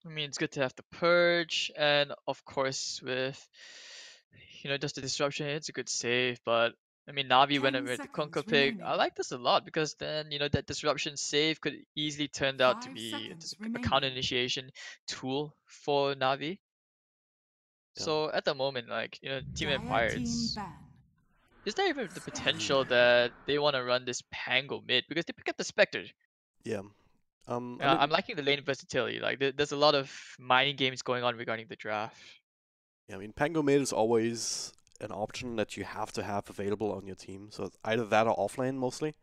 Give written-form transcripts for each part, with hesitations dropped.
I mean, it's good to have the purge, and of course, with just the disruption, it's a good save. But I mean, Navi went 10 with the Conquer seconds pick. I remaining. like this a lot because then that disruption save could easily turn out to 5 be seconds just a counter remaining. initiation tool for Navi. Yeah. So at the moment, like Team Dire Empire, team ban. is there even the potential that they want to run this Pango mid because they pick up the Spectre? Yeah. I I'm mean, liking the lane versatility. Like there's a lot of mining games going on regarding the draft. yeah, I mean, Pango mid is always an option that you have to have available on your team. So it's either that or offlane mostly.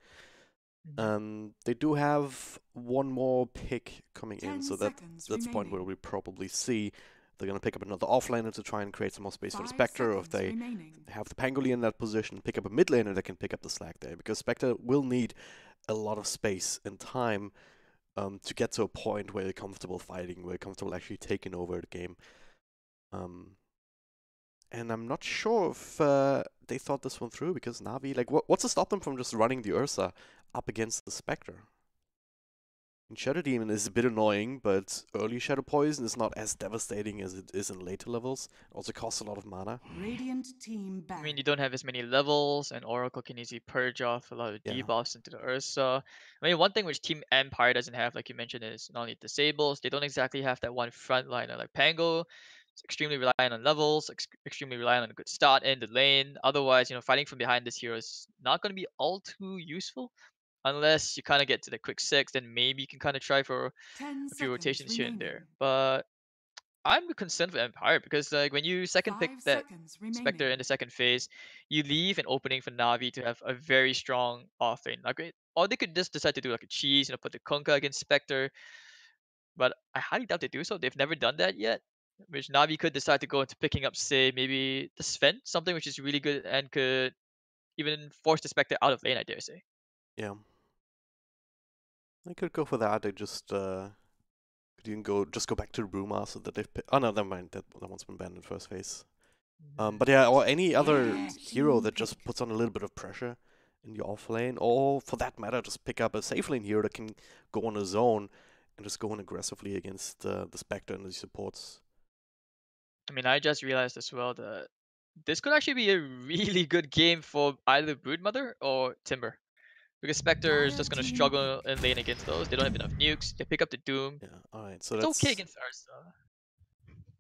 They do have one more pick coming in, 10 so seconds that's the point where remaining. we probably see they're gonna pick up another offlaner to try and create some more space for the 5 Spectre, or if seconds they remaining. have the Pangoli in that position, pick up a mid laner that can pick up the slack there, because Spectre will need a lot of space and time to get to a point where you're comfortable fighting, where you're comfortable actually taking over the game. And I'm not sure if they thought this one through, because Navi, like, what's to stop them from just running the Ursa up against the Spectre? And Shadow Demon is a bit annoying, but early Shadow Poison is not as devastating as it is in later levels. It also costs a lot of mana. Radiant team I mean, ban. you don't have as many levels, and Oracle can easily purge off a lot of Yeah. debuffs into the Ursa. I mean, one thing which Team Empire doesn't have, like you mentioned, is not only disables, they don't exactly have that one frontliner like Pango. It's extremely reliant on levels, extremely reliant on a good start in the lane. Otherwise, fighting from behind this hero is not going to be all too useful. Unless you kind of get to the quick six, then maybe you can kind of try for 10 a few seconds rotations here and remaining. there. But I'm concerned for Empire because like when you second pick 5 that seconds Spectre remaining. in the second phase, you leave an opening for Navi to have a very strong offlane. Like or they could just decide to do like a cheese, put the Kunkka against Spectre, but I highly doubt they do so. They've never done that yet. Which Navi could decide to go into picking up, say, maybe the Sven, something which is really good and could even force the Spectre out of lane, I dare say. Yeah. I could go for that. They just could even go back to the Brewmaster that they've picked. Oh no, never mind. That one's been banned in first phase. But yeah, or any other Red hero team that pick. just puts on a little bit of pressure in the off lane, or for that matter, just pick up a safe lane hero that can go on a zone and just go in aggressively against the Spectre and the supports. I mean, I just realized as well that this could actually be a really good game for either Broodmother or Timber. Because Spectre is Dire just going to team struggle pick. in lane against those. They don't have enough nukes. They pick up the Doom. Yeah, alright, so It's okay that's... against Ursa.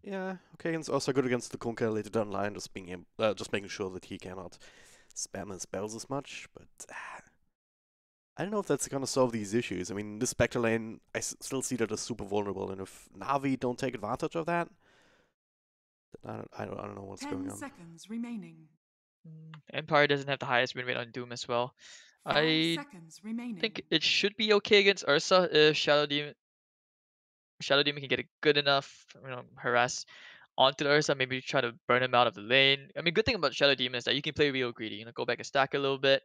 Yeah, okay, and also good against the Kunkka later down the line, just making sure that he cannot spam his spells as much, but... I don't know if that's gonna solve these issues. I mean, this Spectre lane, I still see that as super vulnerable, and if Navi don't take advantage of that, I don't know what's going 10 on. seconds remaining. Empire doesn't have the highest win rate on Doom as well. 5 I seconds remaining. think it should be okay against Ursa if Shadow Demon can get a good enough harass onto the Ursa, maybe try to burn him out of the lane. I mean, good thing about Shadow Demon is that you can play real greedy. Go back and stack a little bit.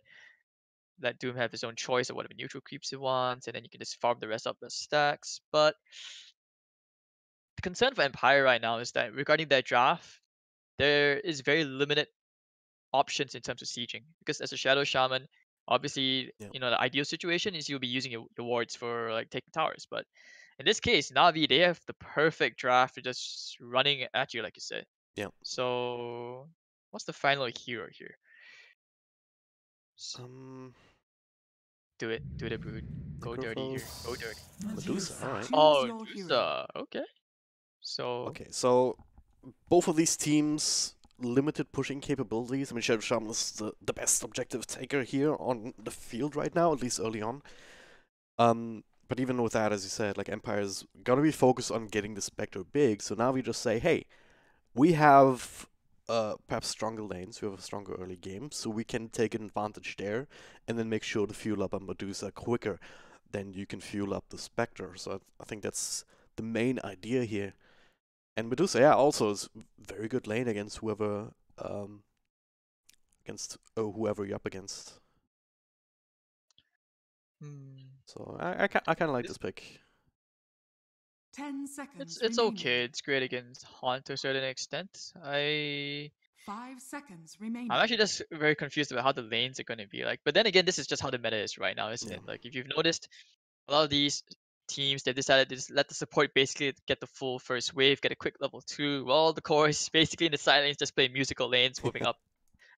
Let Doom have his own choice of whatever neutral creeps he wants, and then you can just farm the rest up as stacks. But the concern for Empire right now is that regarding their draft, there is very limited options in terms of sieging. Because as a Shadow Shaman, obviously, Yeah. the ideal situation is you'll be using your wards for like taking towers. But in this case, Navi, they have the perfect draft for just running at you, like you said. Yeah. So what's the final hero here? Um, Do it, Brood. Go dirty here. Go Necrophos, dirty. Medusa. All right. Choose Oh, your hero. Dusa. Okay. So Okay, so both of these teams limited pushing capabilities. I mean, Shadow Shaman is the best objective taker here on the field right now, at least early on. But even with that, as you said, like Empire's gotta be focused on getting the Spectre big. So now we just say, hey, we have perhaps stronger lanes, we have a stronger early game, so we can take an advantage there, and then make sure to fuel up on Medusa quicker than you can fuel up the Spectre. So I think that's the main idea here. And Medusa, yeah, also is very good lane against whoever whoever you're up against. So I kind of like this pick. 10 seconds it's remaining. okay. It's great against Haunt to a certain extent. 5 seconds remaining. I'm actually just very confused about how the lanes are going to be like. But then again, this is just how the meta is right now, isn't Yeah. it? Like if you've noticed, a lot of these teams, they've decided to just let the support basically get the full first wave, get a quick level 2, while the core is basically in the side lanes just play musical lanes, moving up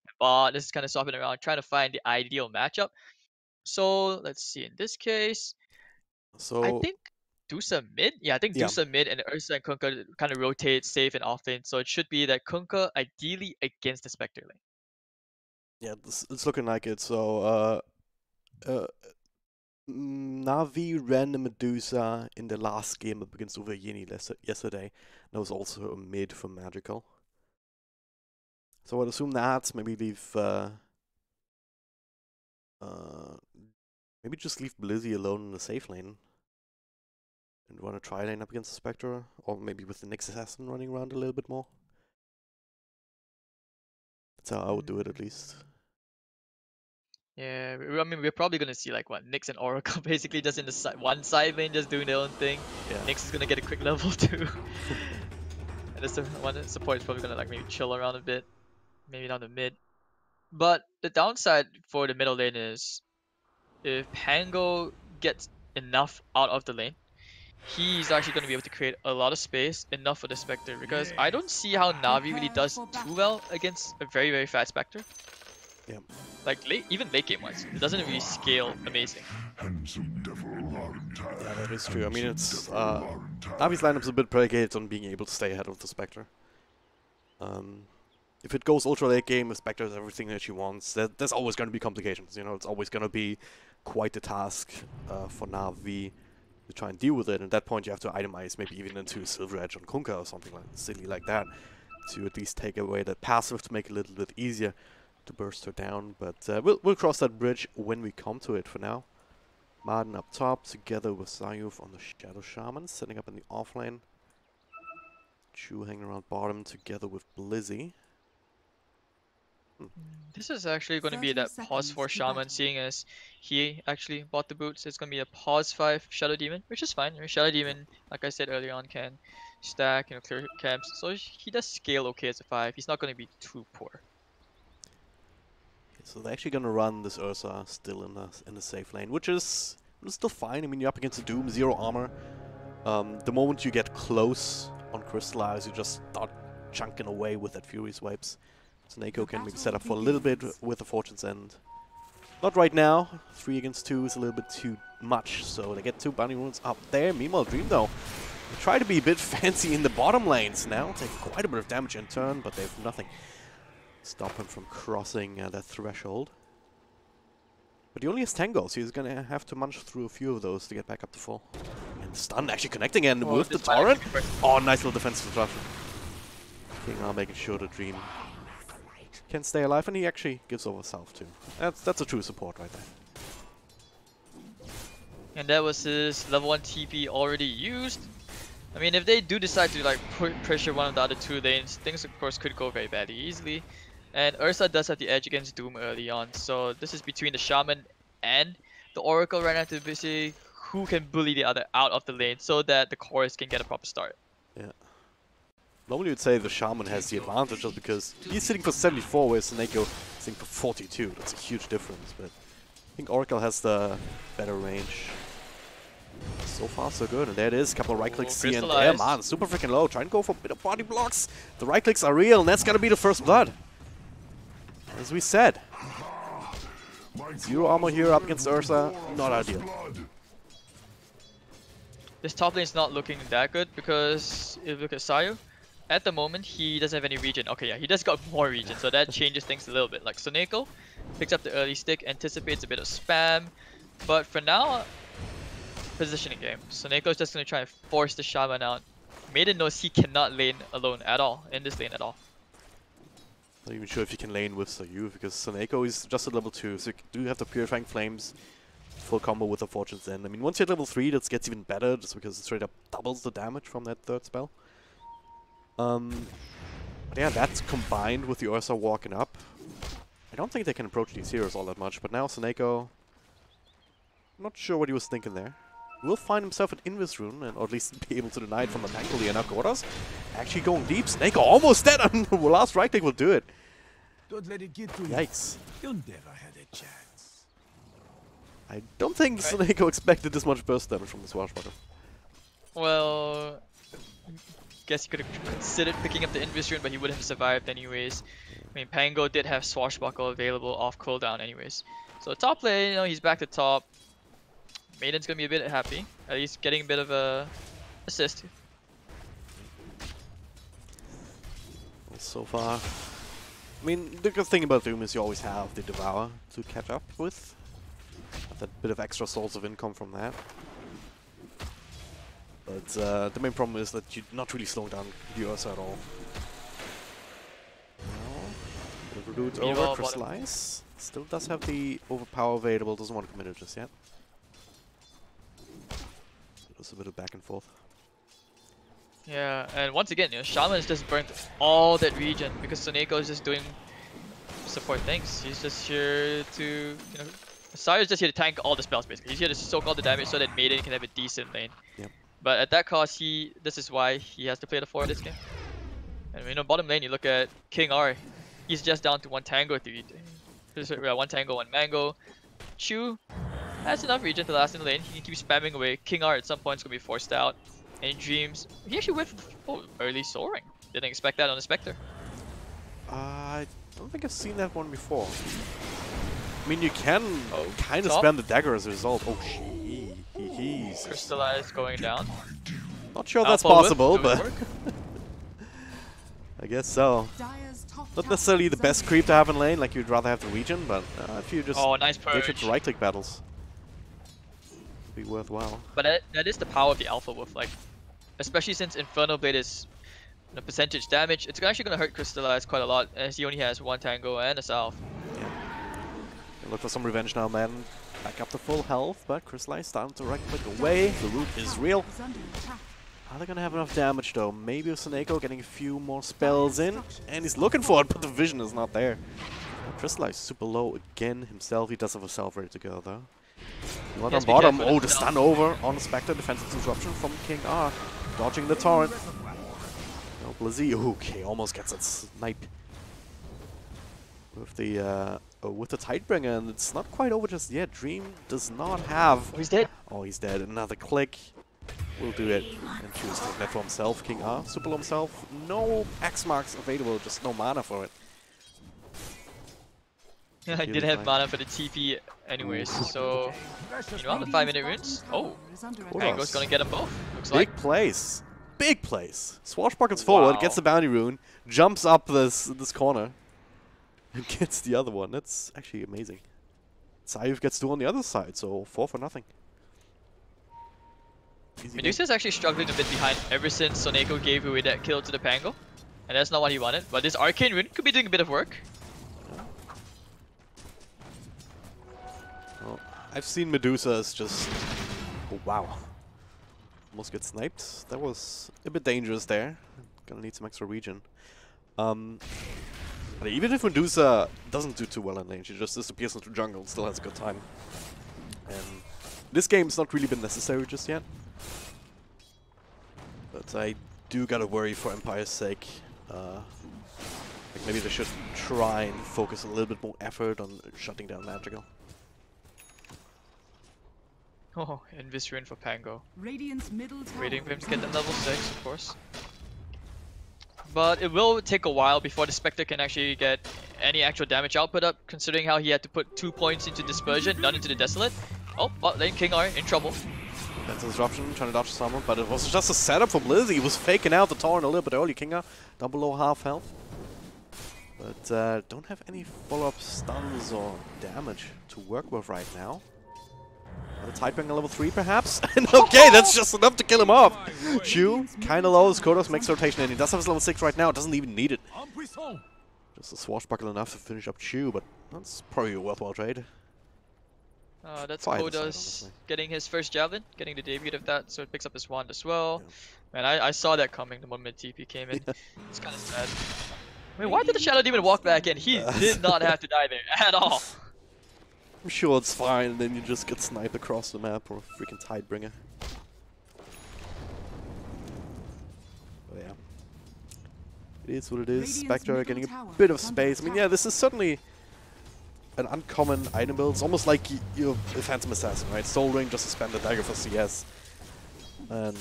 and bot. This is kind of swapping around, trying to find the ideal matchup. So let's see, in this case, I So think Dusa mid? Yeah, I think yeah, Dusa mid and Ursa and Kunkka kind of rotate safe and off lane. So it should be that Kunkka ideally against the Spectre lane. yeah, it's looking like it. So Navi ran the Medusa in the last game up against Overyeni yesterday. That was also a mid for Magical. So I'd assume that maybe leave maybe just leave Blizzy alone in the safe lane and run a tri lane up against the Spectre, or maybe with the Nyx Assassin running around a little bit more. That's how I would do it, at least. Yeah, I mean, we're probably gonna see like what Nyx and Oracle basically just in the one side lane, just doing their own thing. Yeah. Nyx is gonna get a quick level 2, and the one support is probably gonna like maybe chill around a bit, maybe down the mid. But the downside for the middle lane is if Pango gets enough out of the lane, he's actually going to be able to create a lot of space, enough for the Spectre, because I don't see how Navi really does too well against a very, very fast Spectre. Yeah. Like, even late game wise, it doesn't really scale amazing. Yeah, that is true. I mean, it's Navi's lineup's a bit predicated on being able to stay ahead of the Spectre. If it goes ultra late game, the Spectre has everything that she wants, there's always going to be complications. You know, it's always going to be quite a task for Navi to try and deal with it. And at that point, you have to itemize maybe even into Silver Edge on Kunkka or something like silly like that to at least take away that passive to make it a little bit easier to burst her down. But we'll cross that bridge when we come to it. For now, Marden up top together with Sayuf on the Shadow Shaman, setting up in the offlane. Chu hanging around bottom together with Blizzy. This is actually going to be that pause 4 Shaman, seeing as he actually bought the boots. It's going to be a pause 5 Shadow Demon, which is fine. Shadow Demon, like I said earlier on, can stack, clear camps. So he does scale okay as a 5. He's not going to be too poor. So they're actually going to run this Ursa still in the safe lane, which is still fine. I mean, you're up against a Doom, 0 armor. The moment you get close on Crystallize, you just start chunking away with that Fury swipes. Snako can maybe set up for a little bit with the Fortune's End. Not right now. 3 against 2 is a little bit too much, so they get 2 bounty runes up there. Meanwhile, Dream, though, they try to be a bit fancy in the bottom lanes now, taking quite a bit of damage in turn, but they have nothing stop him from crossing that threshold. But he only has Tango, so he's gonna have to munch through a few of those to get back up to full. And stun actually connecting in with the torrent. Oh, nice little defensive flush. King are making sure the Dream can stay alive, and he actually gives over Self too. That's a true support right there. And that was his level 1 TP already used. I mean, if they do decide to like pressure one of the other 2 lanes, things of course could go very badly easily. And Ursa does have the edge against Doom early on, so this is between the Shaman and the Oracle right now to see who can bully the other out of the lane so that the chorus can get a proper start. Yeah. Normally you'd say the Shaman has the advantage just because he's sitting for 74 whereas Snako is sitting for 42. That's a huge difference, but I think Oracle has the better range. So far so good, and there it is, a couple of right clicks here and there, man, super freaking low, trying to go for a bit of body blocks. The right clicks are real, and that's gonna be the first blood. As we said, 0 armor here up against Ursa, not ideal. This top lane is not looking that good because if you look at Sayu, at the moment he doesn't have any regen. Okay, yeah, he does got more regen, so that changes things a little bit. Like Soneko picks up the early stick, anticipates a bit of spam, but for now, positioning game. Soneko's just gonna try and force the Shaman out. Maiden knows he cannot lane alone at all, in this lane at all. Not even sure if you can lane with Sayu because Soneko is just at level 2, so you do have the Purifying Flames, full combo with the Fortune's End. I mean, once you're at level 3, that gets even better just because it straight up doubles the damage from that 3rd spell. But yeah, that's combined with the Ursa walking up. I don't think they can approach these heroes all that much, but now Soneko, not sure what he was thinking there. Will find himself an Invis rune, and or at least be able to deny it from the Thankfully and Nakotas. Actually going deep, Snake almost dead, and the last right click will do it. Don't let it get to you. Yikes. You never had a chance. I don't think Sneko expected this much burst damage from the Swashbuckler. Well, guess he could have considered picking up the Invis rune, but he wouldn't have survived anyways. I mean, Pango did have Swashbuckle available off cooldown anyways. So top lane, you know, he's back to top. Maiden's gonna be a bit happy, at least getting a bit of a assist. Well, so far, I mean, the good thing about Doom is you always have the Devour to catch up with. Have that bit of extra source of income from that. But the main problem is that you're not really slowing down viewers at all. Well, Root over, Crystallize. Still does have the overpower available, doesn't want to commit it just yet. Just a bit of back and forth. Yeah, and once again, you know, Shaman's just burnt all that region because Soneko is just doing support things. He's just here to, you know, Sire's just here to tank all the spells basically. He's here to soak all the damage so that Maiden can have a decent lane. Yep. But at that cost, this is why he has to play the 4 this game. And you know, bottom lane, you look at King R. He's just down to 1 Tango, 1 Tango, 1 Mango. Chu has enough region to last in the lane. He can keep spamming away. King R at some point is going to be forced out. And in Dreams, he actually went for early soaring. Didn't expect that on the Spectre. I don't think I've seen that one before. I mean, you can kind of top. spam the dagger as a result. Oh, he's Crystallized going down. not sure that's Alpha possible, whip, but I guess so. Not necessarily the best creep to have in lane, like you'd rather have the region, but if you just nice get purge. to right-click battles, it'd be worthwhile. But that is the power of the Alpha Wolf, like, especially since Infernal Blade is percentage damage, it's actually going to hurt Crystallize quite a lot, as he only has 1 Tango and a Salve. Yeah. Look for some revenge now, man. Back up to full health, but Crystallize starting to right-click away. The root is real. Are they gonna have enough damage though? Maybe Soneko getting a few more spells in, and he's looking for it, but the vision is not there. Crystallize super low again himself. He does have a Salve ready to go though. Not on bottom. Oh, the stun over on Spectre. Defensive disruption from King R. Dodging the torrent. No, Blizzy. Okay, almost gets that snipe. With the Tidebringer, and it's not quite over just yet. Dream does not have. Oh, he's dead. Oh, he's dead. Another click. Will do it. And choose to take that for himself. King R. Super low himself. No X marks available, just no mana for it. I did have mana for the TP anyways, so meanwhile the 5-minute runes. Oh, Pango's gonna get them both. Looks like. Big place. Big place. Swashbuckles forward, gets the bounty rune, jumps up this corner, and gets the other one. That's actually amazing. Sayuf gets 2 on the other side, so 4 for nothing. Medusa's actually struggling a bit behind ever since Soneko gave away that kill to the Pango. And that's not what he wanted, but this Arcane Rune could be doing a bit of work. Well, I've seen Medusa's just... Oh, wow. Almost get sniped. That was a bit dangerous there. Gonna need some extra regen. But even if Medusa doesn't do too well in lane, she just disappears into jungle, still has a good time. And this game's not really been necessary just yet. But I do gotta worry for Empire's sake. Like maybe they should try and focus a little bit more effort on shutting down Magical. Oh, Invis Rune for Pango. Radiant's middle tower Waiting for him to get them level 6, of course. But it will take a while before the Spectre can actually get any actual damage output up, considering how he had to put 2 points into Dispersion, none into the Desolate. Oh, bot lane King R in trouble. That's a disruption, trying to dodge someone, but it was just a setup for Blizzy. He was faking out the torrent a little bit early. King R down below half health. But don't have any follow-up stuns or damage to work with right now. Another Tidebringer level 3 perhaps? And okay, that's just enough to kill him off. Chu, kinda low, his Kodos makes rotation and he does have his level 6 right now, doesn't even need it. Just a swashbuckle enough to finish up Chu, but that's probably a worthwhile trade. That's Kodos getting his first Javelin, getting the debut of that, so it picks up his wand as well. Yeah. Man, I saw that coming the moment TP came in. It's kinda sad. I mean, why did the Shadow Demon walk back in? He did not have to die there at all. I'm sure it's fine, and then you just get sniped across the map or a freaking Tidebringer. But yeah. It is what it is. Spectre getting a bit of space. I mean, yeah, this is certainly an uncommon item build. It's almost like you're a Phantom Assassin, right? Soul Ring, just a spend a dagger for CS. And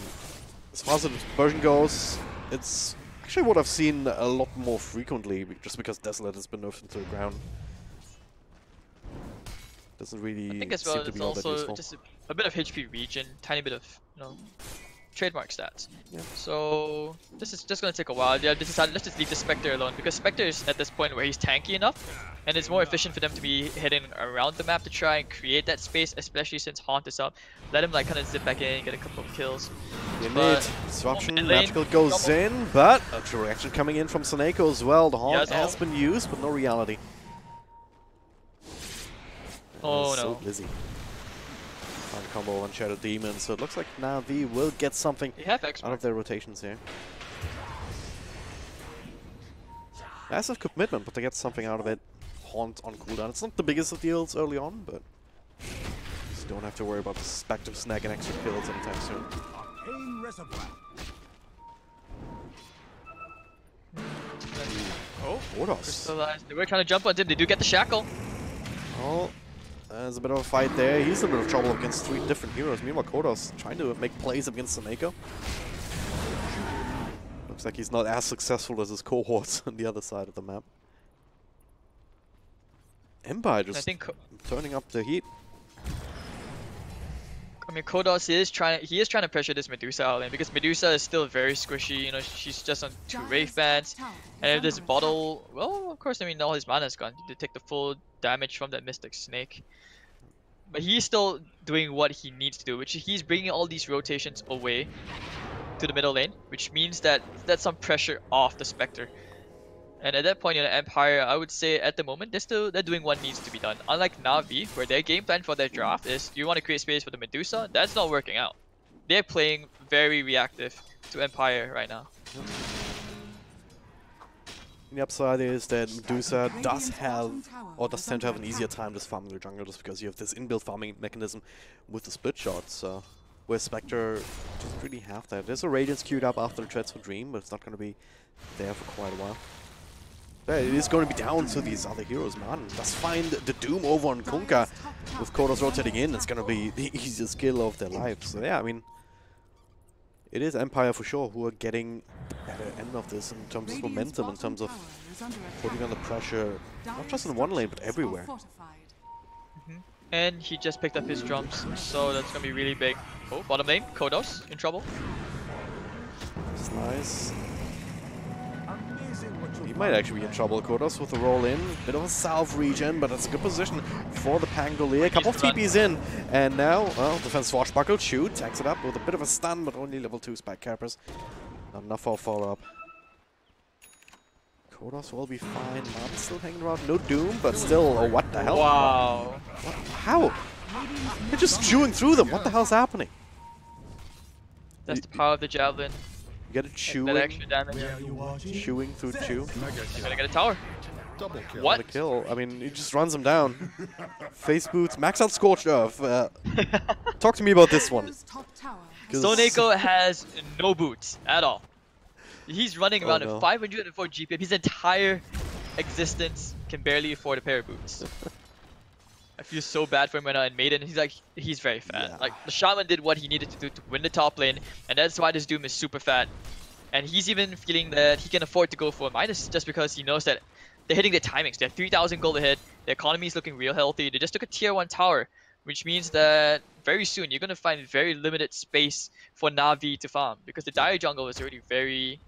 as far as the version goes, it's actually what I've seen a lot more frequently, just because Desolate has been nerfed into the ground. Doesn't really I think as seem well to it's be all that also useful. just a bit of HP regen, tiny bit of, you know, trademark stats. Yeah. So this is just gonna take a while. Yeah, they decided let's just leave the Spectre alone because Spectre is at this point where he's tanky enough, and it's more efficient for them to be hitting around the map to try and create that space, especially since Haunt is up. Let him like kind of zip back in, get a couple of kills. Indeed, disruption, mid lane, magical goes in, but a true reaction coming in from Seneko as well. The Haunt Yeah, has been used, but no reality. Oh So no. busy. Fun combo on Shadow Demon, so it looks like NaVi will get something They have out expert. of their rotations here. Massive commitment, but they get something out of it. Haunt on cooldown. It's not the biggest of deals early on, but just don't have to worry about the Spectre snagging extra kills anytime soon. Oh, Kodos. crystallized. They were trying to jump on him. They do get the shackle. Oh, there's a bit of a fight there. He's in a bit of trouble against 3 different heroes. Meanwhile, Kodos trying to make plays against Seneko. Looks like he's not as successful as his cohorts on the other side of the map. Empire just turning up the heat. I mean, Kodos is trying to pressure this Medusa out lane because Medusa is still very squishy. You know, she's just on 2 Wraith bands, and if this bottle, well, of course, I mean, all his mana is gone to take the full damage from that Mystic Snake. But he's still doing what he needs to do, which he's bringing all these rotations away to the middle lane, which means that that's some pressure off the Spectre. And at that point in the Empire, I would say at the moment they're doing what needs to be done. Unlike NaVi, where their game plan for their draft is you want to create space for the Medusa, that's not working out. They're playing very reactive to Empire right now. The upside is that Medusa does have, or does tend to have an easier time just farming the jungle, just because you have this inbuilt farming mechanism with the split shots. Where Spectre doesn't really have that. There's a Radiance queued up after the Dreadful Dream, but it's not going to be there for quite a while. But it is going to be down to these other heroes. Man does find the Doom over on Kunkka. With Kodos rotating in, it's going to be the easiest kill of their lives. So yeah, I mean, it is Empire for sure who are getting the better end of this in terms of momentum, in terms of putting on the pressure, not just in one lane, but everywhere. And he just picked up his drums, so that's going to be really big. Oh, bottom lane, Kodos in trouble. That's nice. He might actually be in trouble, Kodos, with the roll in. Bit of a salve regen, but it's a good position for the Pangolier. A couple of TPs in, and now, well, defense swashbuckle, shoot, tags it up with a bit of a stun, but only level 2 spike cappers. Not enough for a follow-up. Kodos will be fine. Not still hanging around. No Doom, but still, oh, what the hell? Wow. What? How? They're just chewing through them. What the hell's happening? That's the power of the Javelin. You get it chewing. That extra damage. Chewing through chew. You're gonna get a tower. What? A kill. I mean, he just runs him down. Face boots, max out Scorched Earth. Talk to me about this one. Seneko has no boots at all. He's running around no. at 504 GPM. His entire existence can barely afford a pair of boots. I feel so bad for him right now in Maiden. He's very fat. Yeah. Like, the Shaman did what he needed to do to win the top lane, and that's why this Doom is super fat. And he's even feeling that he can afford to go for a minus just because he knows that they're hitting their timings. They have 3,000 gold ahead. The economy is looking real healthy. They just took a tier 1 tower, which means that very soon you're going to find very limited space for NaVi to farm because the Dire jungle is already very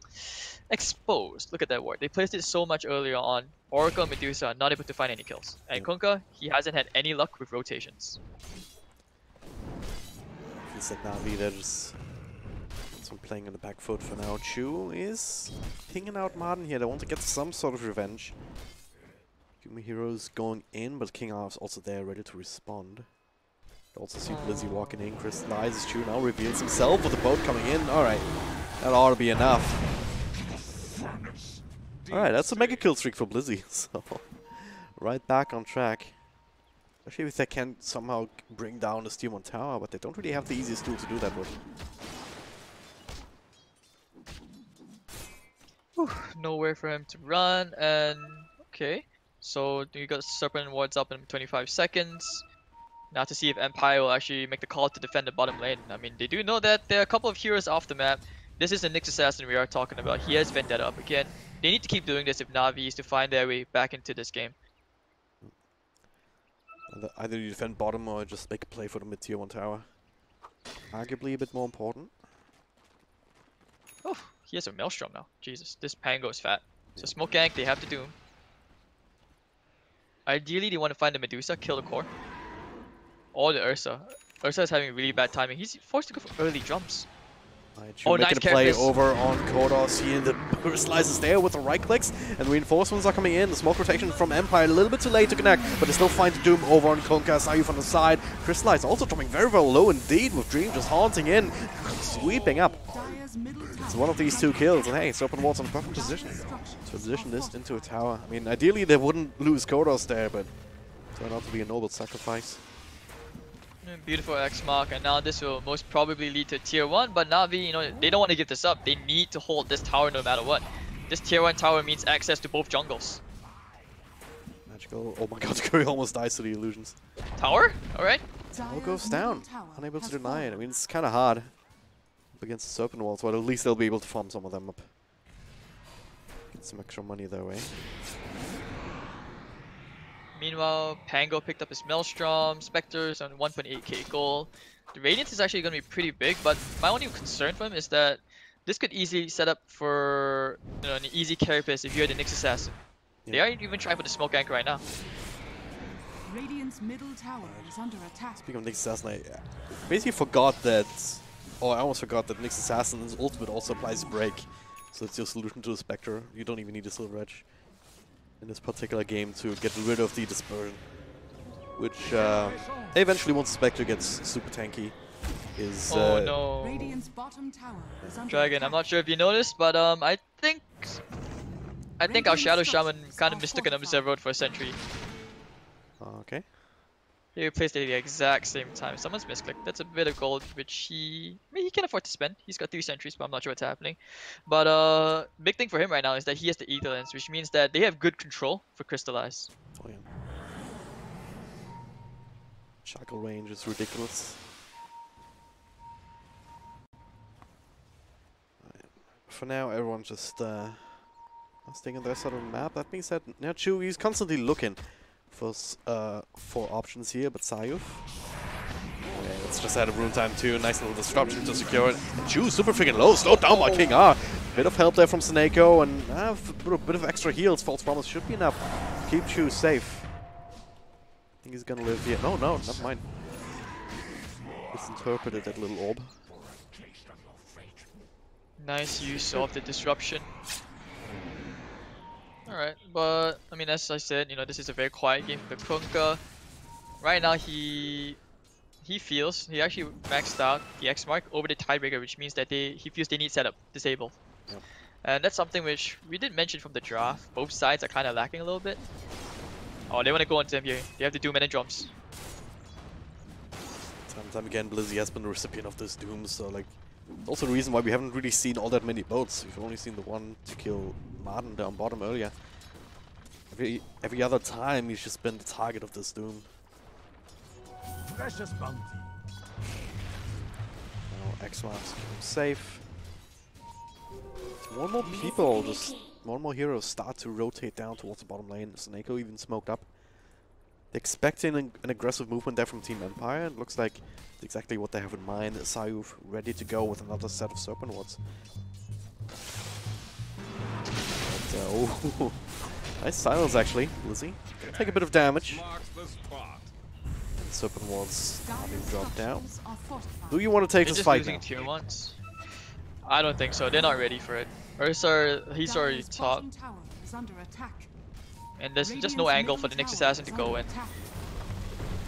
exposed. Look at that ward. They placed it so much earlier on. Oracle and Medusa are not able to find any kills. And Kunkka, he hasn't had any luck with rotations. Feels like NaVi, they're just playing on the back foot for now. Chu is pinging out Martin here. They want to get some sort of revenge. Yumi Heroes going in, but King Ar's also there, ready to respond. They also see Blizzy walking in. Crystallizes Chu now, reveals himself with the boat coming in. Alright, that ought to be enough. Alright, that's a mega kill streak for Blizzy. So, right back on track. Especially if they can somehow bring down the Tier 1 tower, but they don't really have the easiest tool to do that with. Whew, nowhere for him to run, and okay. So you got Serpent wards up in 25 seconds. Now to see if Empire will actually make the call to defend the bottom lane. I mean, they do know that there are a couple of heroes off the map. This is the Nyx Assassin we are talking about. He has Vendetta up again. They need to keep doing this if NaVi is to find their way back into this game. Either you defend bottom or just make a play for the mid tier 1 tower. Arguably a bit more important. Oh, he has a Maelstrom now. Jesus, this Pango is fat. So smoke gank, they have to do. Ideally, they want to find the Medusa, kill the core. Or the Ursa. Ursa is having really bad timing. He's forced to go for early jumps. Oh, nice making a play carapace. over on Kodos here. The slices there with the right clicks, and reinforcements are coming in. The smoke rotation from Empire a little bit too late to connect, but they still find the Doom over on Kunkka. Sayu from the side. Crystallize also dropping very, very low indeed, with Dream just haunting in, sweeping up. It's one of these two kills, and hey, Serpent Ward's in a perfect position to position this into a tower. I mean, ideally they wouldn't lose Kodos there, but it turned out to be a noble sacrifice. Beautiful X mark, and now this will most probably lead to tier 1, but NaVi, you know, they don't want to give this up. They need to hold this tower no matter what. This tier 1 tower means access to both jungles. Magical. Oh my god, Curry almost dies to the illusions. Tower? Alright. All goes down. Unable to deny it. I mean, it's kind of hard up against the Serpent Walls, but at least they'll be able to farm some of them up. Get some extra money their way. Meanwhile, Pango picked up his Maelstrom, Spectres on 1.8k gold. The Radiance is actually going to be pretty big, but my only concern for him is that this could easily set up for, you know, an easy carapace if you're the Nyx Assassin. Yeah. They aren't even trying for the smoke anchor right now. Radiant's middle tower is under attack. Speaking of Nyx Assassin, I basically forgot that, or I almost forgot that Nyx Assassin's ultimate also applies break. So it's your solution to the Spectre. You don't even need a Silver Edge in this particular game to get rid of the dispersion, which eventually, once Spectre gets super tanky, is oh no. Radiant's bottom tower is under Dragon, attack. I'm not sure if you noticed, but I think our Shadow Shaman kind of mistook an Observer for a sentry. Okay. He replaced it at the exact same time. Someone's misclicked. That's a bit of gold, which he can afford to spend. He's got 3 sentries, but I'm not sure what's happening. But big thing for him right now is that he has the Ether Lens, which means that they have good control for Crystallize. Oh yeah. Shackle range is ridiculous. For now, everyone's just staying on their side of the map. That being said, Nachu, he's constantly looking for options here, but Sayuf. Okay, let's just add a rune time too. Nice little disruption to secure it. And Chu super freaking low, slowed down by King R. Bit of help there from Seneko, and a bit of extra heals. False Promise should be enough to keep Chu safe. I think he's gonna live here. No, never mind. Misinterpreted that little orb. Nice use of the disruption. Alright, but I mean, as I said, you know, this is a very quiet game for Kunkka. Right now he feels he actually maxed out the X mark over the tiebreaker, which means that he feels they need setup disabled. Yep. And that's something which we did mention from the draft. Both sides are kind of lacking a little bit. Oh, they want to go into him here. They have to Doom and then drums. Time and time again, Blizzy has been the recipient of this Doom, so like, also the reason why we haven't really seen all that many boats. We've only seen the one to kill Martin down bottom earlier. Every other time he's just been the target of this Doom. Precious bounty. Now X-Marks safe. More and more people, more and more heroes start to rotate down towards the bottom lane. Seneko even smoked up. They're expecting an aggressive movement there from Team Empire. It looks like it's exactly what they have in mind. Sayuf ready to go with another set of Serpent Wards. But, oh, nice silence actually, Lizzie. Take a bit of damage. And Serpent Wards are being dropped down. Do you want to take this fight now? Tier 1s. I don't think so. They're not ready for it. Ursa, he's already top. And there's just no angle for the Nyx Assassin to go in.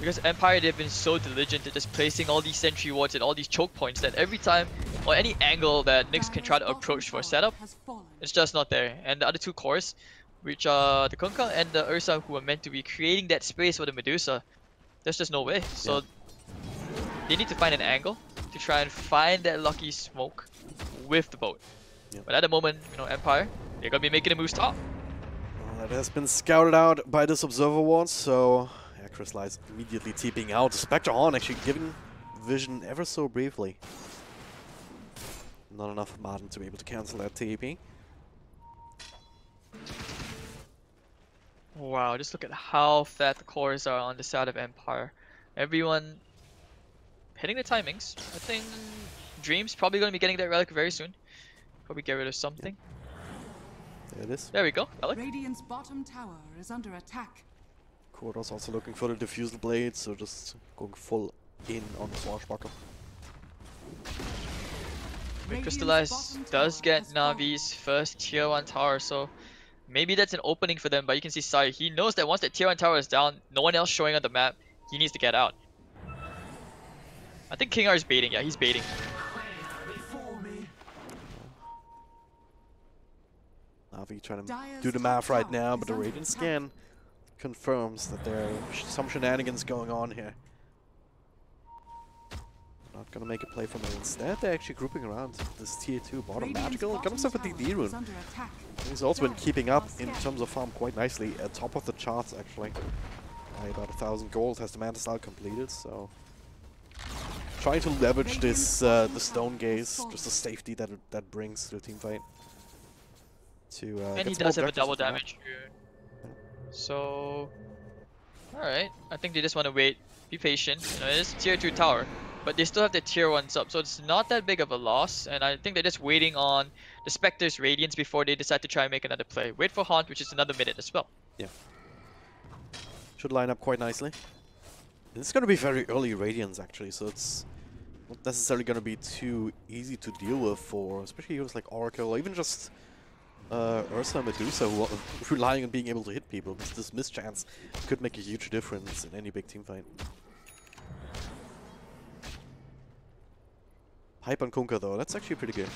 Because Empire, they've been so diligent at just placing all these sentry wards at all these choke points that every time, or any angle that Nyx can try to approach for a setup, it's just not there. And the other two cores, which are the Kunkka and the Ursa, who are meant to be creating that space for the Medusa, there's just no way. So they need to find an angle to try and find that lucky smoke with the boat. But at the moment, you know, Empire, they're gonna be making a moves top. That has been scouted out by this Observer Ward, so yeah, Crystallize immediately TPing out. Spectre Horn actually giving vision ever so briefly. Not enough Martin to be able to cancel that TP. Wow, just look at how fat the cores are on the side of Empire. Everyone hitting the timings. I think Dream's probably going to be getting that relic very soon. Probably get rid of something. There it is. There we go, relic. Radiant's bottom tower is under attack. Korda's also looking for the Diffusal Blade, so just going full in on the Swashbuckler. Crystallize does get Navi's first tier 1 tower, so maybe that's an opening for them, but you can see Sai, he knows that once that tier 1 tower is down, no one else showing on the map, he needs to get out. I think King R is baiting, yeah, he's baiting. Navi trying to do the math right now, but the Radiant scan confirms that there are some shenanigans going on here. Not gonna make a play from it. Instead, they're actually grouping around this tier 2 bottom magical. Got himself a DD rune. He's also been keeping up in terms of farm quite nicely, at top of the charts actually. By about 1,000 gold has the Manta style completed, so trying to leverage this the Stone Gaze, just the safety that that brings to the team fight. To and he does have a double damage rune. So alright, I think they just want to wait, be patient. You know, it is tier 2 tower, but they still have the tier 1s up, so it's not that big of a loss, and I think they're just waiting on the Spectre's Radiance before they decide to try and make another play. Wait for Haunt, which is another minute as well. Yeah. Should line up quite nicely. And it's going to be very early Radiance actually, so it's not necessarily going to be too easy to deal with for especially heroes like Oracle, or even just Ursa and Medusa, who are relying on being able to hit people. This mischance could make a huge difference in any big team fight. Hype on Kunkka though, that's actually pretty good.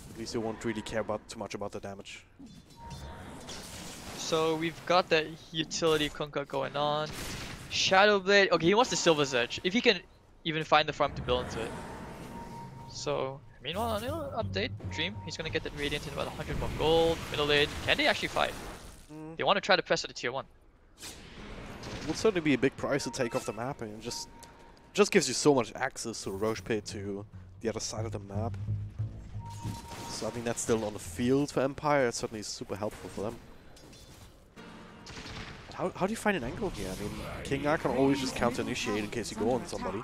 At least you won't really care too much about the damage. So we've got that utility Kunkka going on. Shadowblade, okay, he wants the Silver's Edge, if he can even find the farm to build into it. So, meanwhile, update, Dream, he's gonna get that Radiant in about 100 more gold, middle lane. Can they actually fight? They want to try to press for the tier 1. It would certainly be a big price to take off the map, and just gives you so much access to the Roche Pit, to the other side of the map. So I mean that's still on the field for Empire, it's certainly super helpful for them. How do you find an angle here? I mean, King R can always just counter-initiate in case you go on somebody.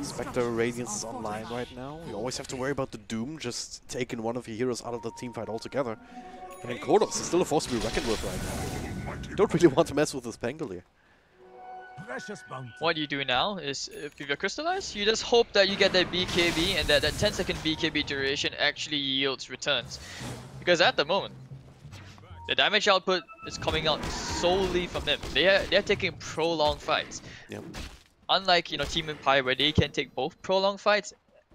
Spectre Radiance is online right now. You always have to worry about the Doom just taking one of your heroes out of the teamfight altogether. And then Kordos is still a force to be reckoned with right now. You don't really want to mess with this Pengle here. What you do now is, if you're Crystallized, you just hope that you get that BKB and that 10-second BKB duration actually yields returns. Because at the moment, the damage output is coming out solely from them. They're taking prolonged fights. Yep. Unlike, you know, Team Empire, where they can take both prolonged fights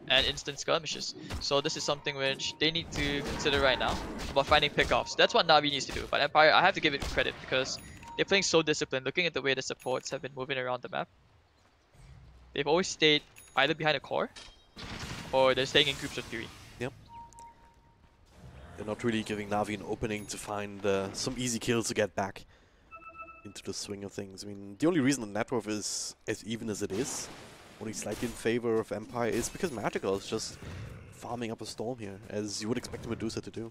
and instant skirmishes. So this is something which they need to consider right now about finding pickoffs. That's what Navi needs to do. But Empire, I have to give it credit because they're playing so disciplined. Looking at the way the supports have been moving around the map, they've always stayed either behind a core or they're staying in groups of 3. Yep. They're not really giving Navi an opening to find some easy kills to get back into the swing of things. I mean, the only reason the net worth is as even as it is, only slightly in favor of Empire, is because Magical is just farming up a storm here, as you would expect Medusa to do.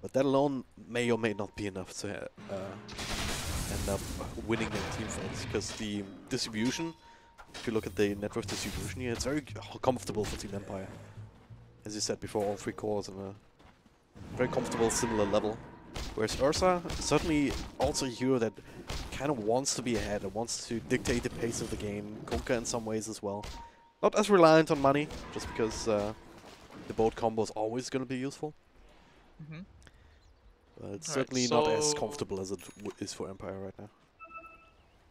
But that alone may or may not be enough to end up winning their team fights, because the distribution, if you look at the net worth distribution here, it's very comfortable for Team Empire. As you said before, all 3 cores on a very comfortable, similar level. Whereas Ursa, certainly also a hero that kind of wants to be ahead and wants to dictate the pace of the game. Kunkka in some ways as well. Not as reliant on money, just because the both combo is always going to be useful. But it's certainly not as comfortable as it is for Empire right now.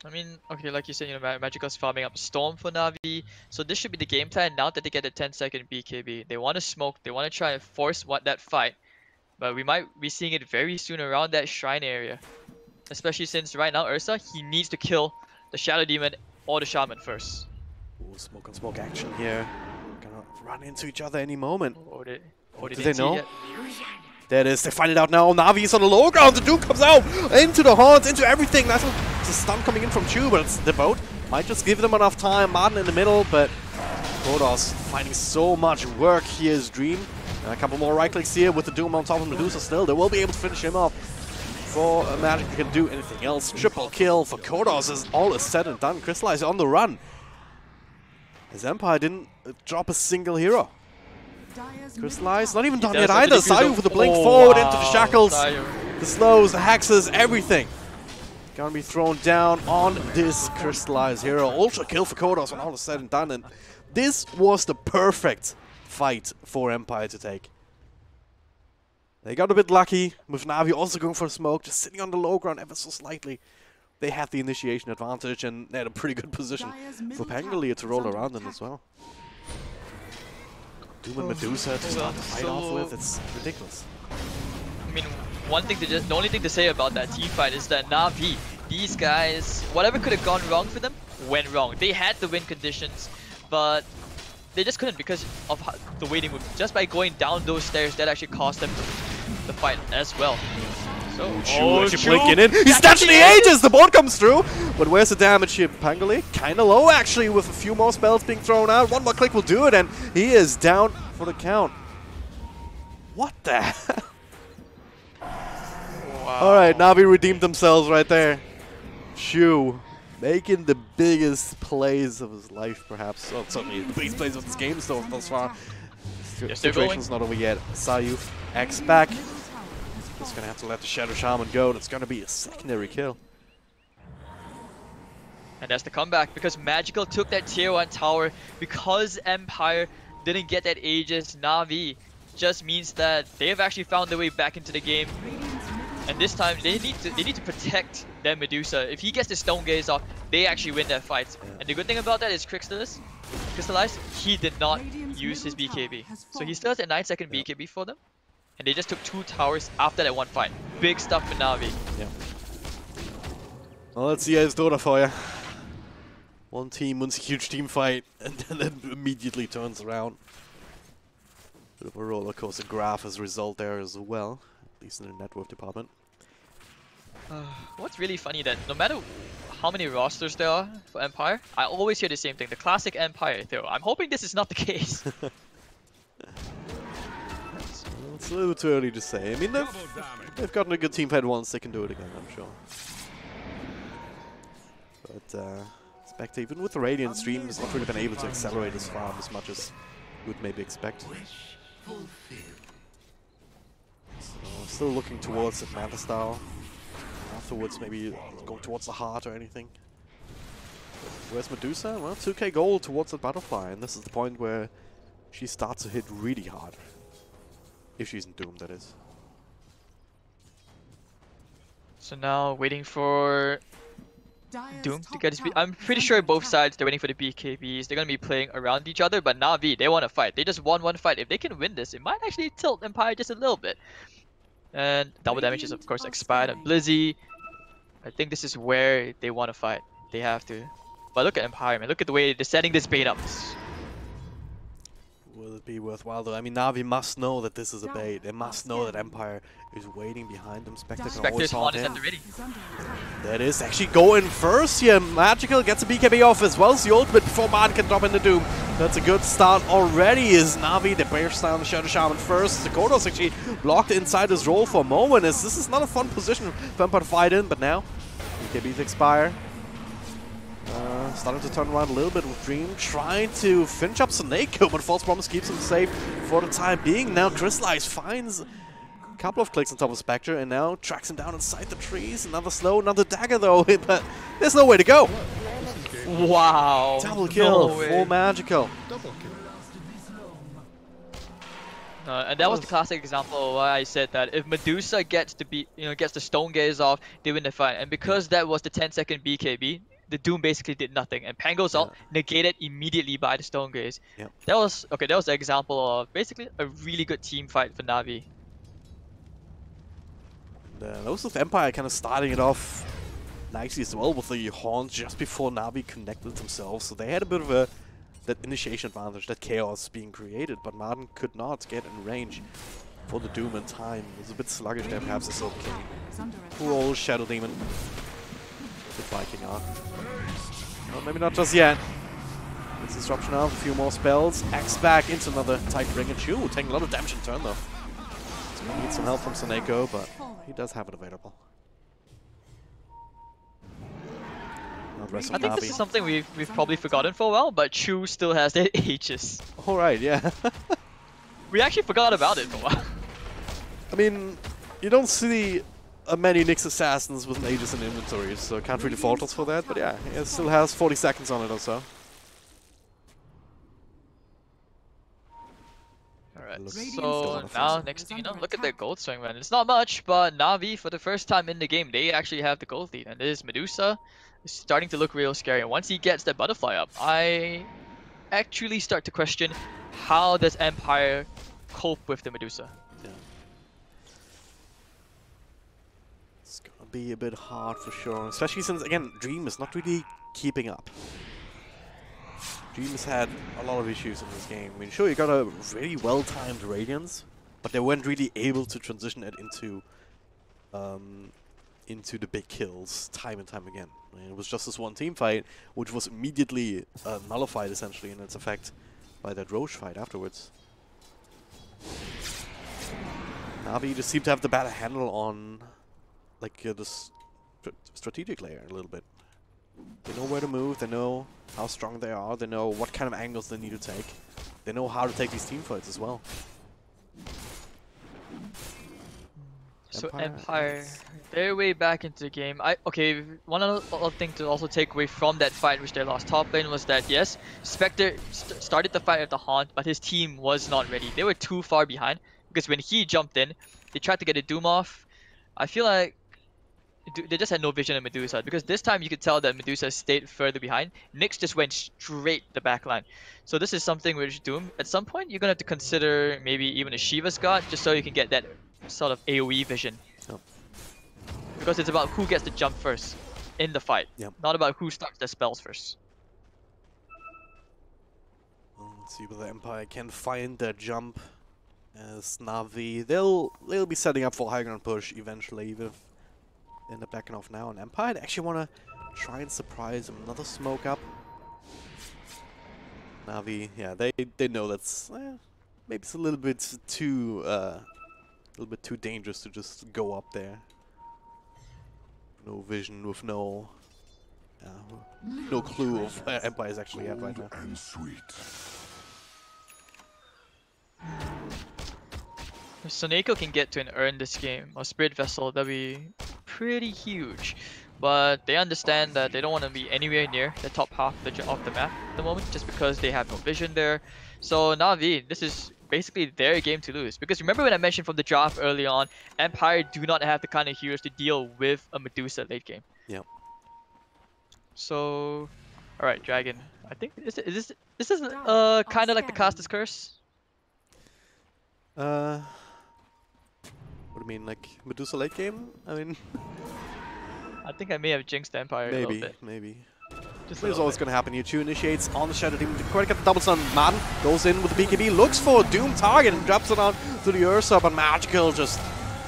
I mean, okay, like you said, you know, Magical's farming up Storm for Navi. So this should be the game plan now that they get a 10-second BKB. They want to smoke, they want to try and force that fight. But we might be seeing it very soon around that shrine area. Especially since right now Ursa, he needs to kill the Shadow Demon or the Shaman first. Ooh, smoke on smoke action here. Gonna run into each other any moment. Or do they know? There it is. They find it out now. NaVi is on the low ground. The Doom comes out into the horns, into everything. That's a stun coming in from Chu, but it's the boat. Might just give them enough time. Martin in the middle, but Kodos finding so much work here is Dream. And a couple more right clicks here with the Doom on top of Medusa still. They will be able to finish him off before Magic can do anything else. Triple kill for Kodos as all is said and done. Crystallize on the run. As Empire didn't drop a single hero. Crystallize, not even done yet either. Sayu with the blink forward into the shackles. The slows, the hexes, everything. Gonna be thrown down on this Crystallize hero. Ultra kill for Kodos when all is said and done. And this was the perfect fight for Empire to take. They got a bit lucky with NaVi also going for a smoke, just sitting on the low ground ever so slightly. They had the initiation advantage and they had a pretty good position for Pangolier to roll around in as well. Doom and Medusa to start the fight off with, it's ridiculous. I mean, the only thing to say about that team fight is that NaVi, these guys, whatever could have gone wrong for them, went wrong. They had the win conditions, but they just couldn't because of the waiting move. Just by going down those stairs, that actually cost them the fight as well. So, Chu blinking in. He's snatching the Aegis! The board comes through! But where's the damage here? Pangolier kinda low actually with a few more spells being thrown out. One more click will do it and he is down for the count. What the hell? wow. Alright, NaVi redeemed themselves right there. Chu making the biggest plays of his life perhaps. Well, certainly the biggest plays of this game so thus far. Situation's not over yet. Sayu X back. Just gonna have to let the Shadow Shaman go. That's gonna be a secondary kill. And that's the comeback because Magical took that tier 1 tower because Empire didn't get that Aegis. NaVi just means that they have actually found their way back into the game. And this time they need to protect their Medusa. If he gets the Stone Gaze off, they actually win that fight. Yeah. And the good thing about that is Crystallize, he did not use his BKB. So he still has a 9-second BKB for them. And they just took 2 towers after that one fight. Big stuff for NaVi. Yeah. Well, let's see CIS Dota for you. One team wins a huge team fight and then immediately turns around. Bit of a roller coaster graph as a result there as well, at least in the net worth department. What's really funny that no matter how many rosters there are for Empire, I always hear the same thing, the classic Empire though. I'm hoping this is not the case. It's a little too early to say. I mean, they've gotten a good team fight once, they can do it again, I'm sure. But Spectre, even with the Radiant stream, has not really been able to accelerate his farm as much as you would maybe expect. So, still looking towards the Manta style. Afterwards, maybe going towards the heart or anything. Where's Medusa? Well, 2k gold towards the butterfly, and this is the point where she starts to hit really hard. If she's in Doom, that is. So now waiting for Doom to get his I'm pretty sure both sides, they're waiting for the BKBs. They're going to be playing around each other, but NaVi, they want to fight. They just won one fight. If they can win this, it might actually tilt Empire just a little bit. And double damage is of course expired on Blizzy. I think this is where they want to fight. They have to. But look at Empire, man. Look at the way they're setting this bait up. Will it be worthwhile though? I mean, NaVi must know that this is a bait. They must know that Empire is waiting behind them. Spectre can always haunt him. That is actually going first here. Magical gets a BKB off as well as the ultimate before Martin can drop in the Doom. That's a good start already. Is NaVi, they burst down the Shadow Shaman first. Dakota's actually blocked inside his role for a moment. As this is not a fun position for Empire to fight in, but now BKBs expire. Starting to turn around a little bit with Dream, trying to finish up Snake, but False Promise keeps him safe for the time being. Now Crystallize finds a couple of clicks on top of Spectre and now tracks him down inside the trees. Another slow, another dagger though, but there's no way to go. Wow. Double kill for Magical. And that was the classic example why I said that if Medusa gets the Stone Gaze off, they win the fight. And because that was the 10-second BKB, the Doom basically did nothing, and Pango's ult negated immediately by the Stone Gaze. Yep. That was an example of basically a really good team fight for NaVi. Those of Empire kind of starting it off nicely as well with the horns just before NaVi connected themselves, so they had a bit of that initiation advantage, that chaos being created, but Martin could not get in range for the Doom in time. It was a bit sluggish there, perhaps it's okay. Is under attack. Poor old Shadow Demon. Good Viking arc. Well, maybe not just yet. It's disruption now, a few more spells. Axe back into another tight ring and Chew, taking a lot of damage in turn though. He's gonna need some help from Seneko, but he does have it available. I think this is something we've probably forgotten for a while, but Chu still has their Aegis. Alright, yeah. We actually forgot about it for a while. I mean, you don't see many Nyx Assassins with an Aegis in inventory, so can't really fault us for that, but yeah, it still has 40 seconds on it or so. Alright, so now next thing you know, look at their gold swing, man. It's not much, but NaVi, for the first time in the game, they actually have the gold lead, and this Medusa is starting to look real scary. And once he gets that butterfly up, I actually start to question, how does Empire cope with the Medusa? Yeah. It's gonna be a bit hard for sure, especially since, again, Dream is not really keeping up. Dream has had a lot of issues in this game. I mean, sure, you got a very well-timed Radiance, but they weren't really able to transition it into the big kills time and time again. I mean, it was just this one team fight, which was immediately nullified essentially in its effect by that Roche fight afterwards. NaVi just seem to have the better handle on like the strategic layer a little bit. They know where to move, they know how strong they are, they know what kind of angles they need to take. They know how to take these team fights as well. So Empire, they're way back into the game. Okay, one other thing to also take away from that fight which they lost top lane was that yes, Spectre started the fight at the Haunt, but his team was not ready. They were too far behind because when he jumped in, they tried to get a Doom off. I feel like they just had no vision of Medusa, because this time you could tell that Medusa stayed further behind. Nyx just went straight the back line. So this is something which Doom, at some point you're going to have to consider maybe even a Shiva's God, just so you can get that sort of AoE vision. Yep. Because it's about who gets to jump first in the fight, yep. Not about who starts their spells first. Let's see whether Empire can find their jump as NaVi. They'll be setting up for high ground push eventually, even if end up backing off now. And Empire, they actually want to try and surprise him. Another smoke up. NaVi, yeah, they know that's maybe it's a little bit too dangerous to just go up there. No vision, with no clue of where Empire is actually at right now. If Seneko can get to an earn this game, or Spirit Vessel, that'd be pretty huge. But they understand that they don't want to be anywhere near the top half of the map at the moment, just because they have no vision there. So NaVi, this is basically their game to lose. Because remember when I mentioned from the draft early on, Empire do not have the kind of heroes to deal with a Medusa late game. Yep. So, alright, Dragon. I think this is kind of like the Caster's Curse. What do you mean, like Medusa late game? I mean, I think I may have jinxed the Empire a little bit. Maybe. Just This is always going to happen. Chu initiates on the Shadow Demon. Didn't quite get the double stun. Madden goes in with the BKB, looks for a Doom target and drops it on to the Ursa, but Magical just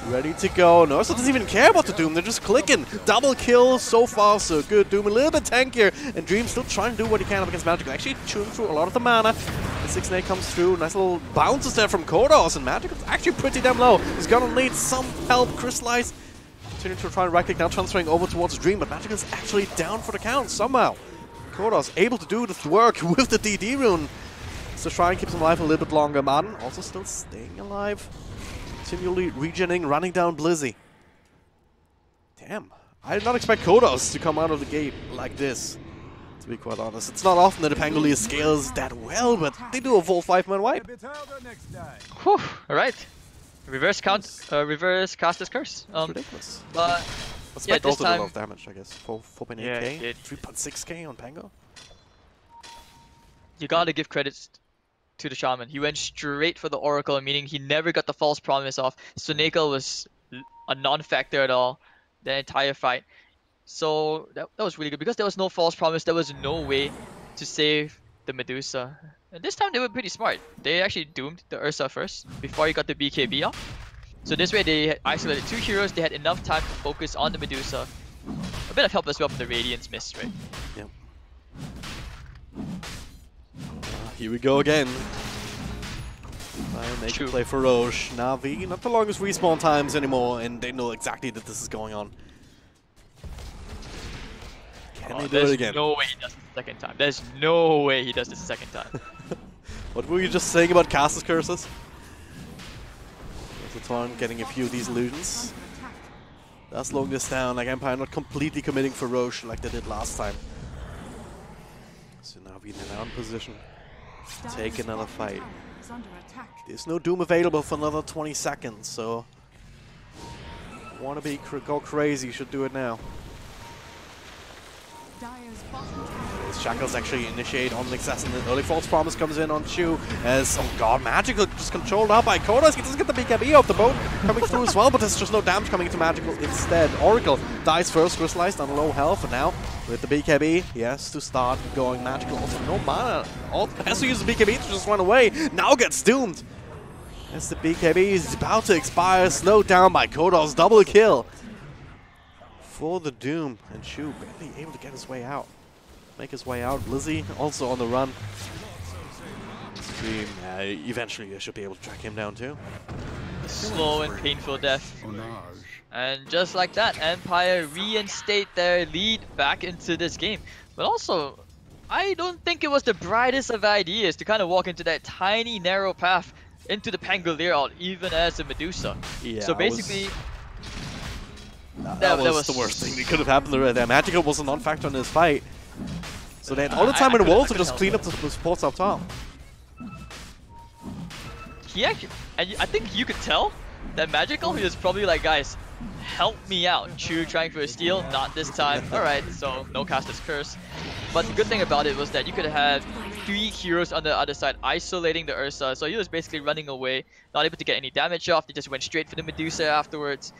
ready to go. And Ursa doesn't even care about the Doom, they're just clicking. Double kill, so far so good. Doom a little bit tankier, and Dream still trying to do what he can up against Magical. Actually chewing through a lot of the mana. The 6-8 comes through, nice little bounces there from Kodos, and Magical's actually pretty damn low. He's gonna need some help. Crystallize continuing to try and right click, now transferring over towards Dream, but Magical's actually down for the count somehow. Kodos able to do the work with the DD rune. So try and keep him alive a little bit longer. Madden also still staying alive. Continually regening, running down Blizzy. Damn. I did not expect Kodos to come out of the gate like this, to be quite honest. It's not often that the Pangolier scales that well, but they do a full 5-man wipe. Whew, alright. Reverse Caster's Curse. Ridiculous. But yeah, this also time, did a lot of damage, I guess. 4.8k, yeah, 3.6k on Pango. You gotta give credits to the Shaman. He went straight for the Oracle, meaning he never got the false promise off. Seneko was a non-factor at all the entire fight. So that was really good, because there was no false promise, there was no way to save the Medusa. And this time they were pretty smart. They actually doomed the Ursa first, before he got the BKB off. So this way they isolated 2 heroes, they had enough time to focus on the Medusa. A bit of help as well from the Radiant's miss, right? Yep. Here we go again. Make a play for Roche. NaVi, not the longest respawn times anymore, and they know exactly that this is going on. Can they do it again? There's no way he does this a second time. There's no way he does this a second time. What were you just saying about Caster's curses? Torn getting a few of these illusions. That's slowing this down, like Empire not completely committing for Roche like they did last time. So now being in our position. Take another fight. There's no Doom available for another 20 seconds, so wanna go crazy, should do it now. Shackles actually initiate on the Assassin. The early false promise comes in on Chu as, oh god, Magical just controlled up by Kodas. He doesn't get the BKB off the boat coming through as well, but there's just no damage coming into Magical instead. Oracle dies first, crystallized on low health, and now with the BKB, he has to start going Magical. Also, no mana. Has to use the BKB to just run away. Now gets doomed. As the BKB is about to expire, slowed down by Kodas. Double kill for the Doom, and Chu barely able to get his way out. Make his way out. Lizzie also on the run. Stream, eventually they should be able to track him down too. Slow and painful death. And just like that, Empire reinstate their lead back into this game. But also, I don't think it was the brightest of ideas to kind of walk into that tiny narrow path into the Pangolier out, even as a Medusa. Yeah, so basically, that was the worst thing that could have happened there. Magical was a non-factor in this fight. So they had all the time in the world to just clean up the supports up top. He actually, and I think you could tell that Magical, he was probably like, guys, help me out. Chu trying for a steal, not this time. Alright, so no Caster's Curse. But the good thing about it was that you could have 3 heroes on the other side isolating the Ursa. So he was basically running away, not able to get any damage off. They just went straight for the Medusa afterwards.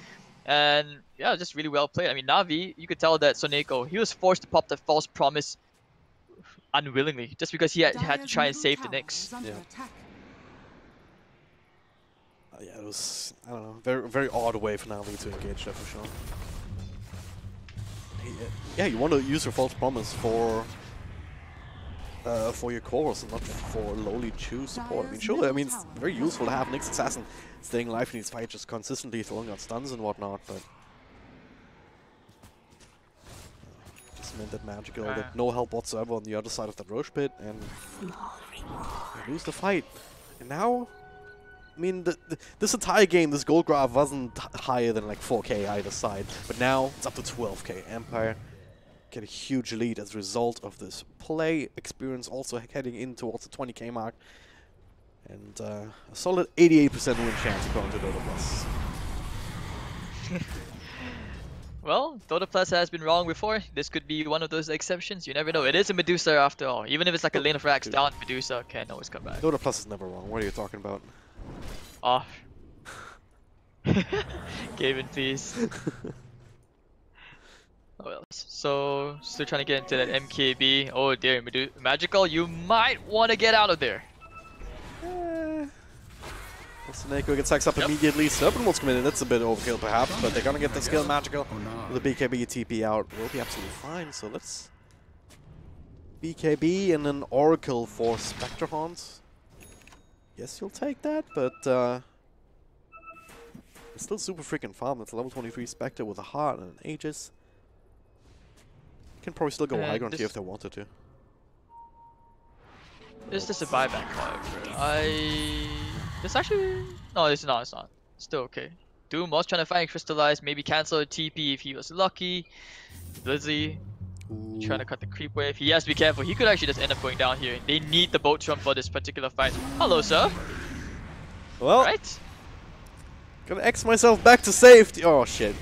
And yeah, just really well played. I mean, NaVi, you could tell that Soneko, he was forced to pop the false promise unwillingly, just because he had to try and save the Nyx. Yeah. Yeah, it was, I don't know, very odd way for NaVi to engage there for sure. Yeah, you want to use your false promise for your cores and not for lowly Chu support. I mean, sure, I mean, it's very useful to have Nyx Assassin staying alive in these fights, just consistently throwing out stuns and whatnot, but just meant that Magical had no help whatsoever on the other side of that Roche pit, and lose the fight. And now, I mean, this entire game, this gold graph wasn't higher than like 4k either side, but now it's up to 12k. Empire get a huge lead as a result of this play experience, also heading in towards the 20k mark. And a solid 88% win chance according to Dota Plus. Well, Dota Plus has been wrong before. This could be one of those exceptions. You never know. It is a Medusa after all. Even if it's like a lane of racks down, Medusa can always come back. Dota Plus is never wrong. What are you talking about? Oh. Gavin, please. Oh well. So, still trying to get into that MKB. Oh dear, Magical, you might want to get out of there. Soneko gets hacks up immediately. Serpent wants committed. That's a bit overkill perhaps, but they're gonna get the skill Magical. With the BKB TP out, will be absolutely fine. So let's BKB and an Oracle for Spectre Haunt. Yes, you'll take that, but it's still super freaking farm. It's a level 23 Spectre with a heart and an Aegis. Can probably still go high ground here if they wanted to. Is this a buyback, however? This actually... No, it's not, it's not. Still okay. Doom was trying to find Crystallize, maybe cancel a TP if he was lucky. Blizzy trying to cut the creep wave. He has to be careful. He could actually just end up going down here. They need the boat jump for this particular fight. Hello, sir. Well, right? Gonna X myself back to safety. Oh shit.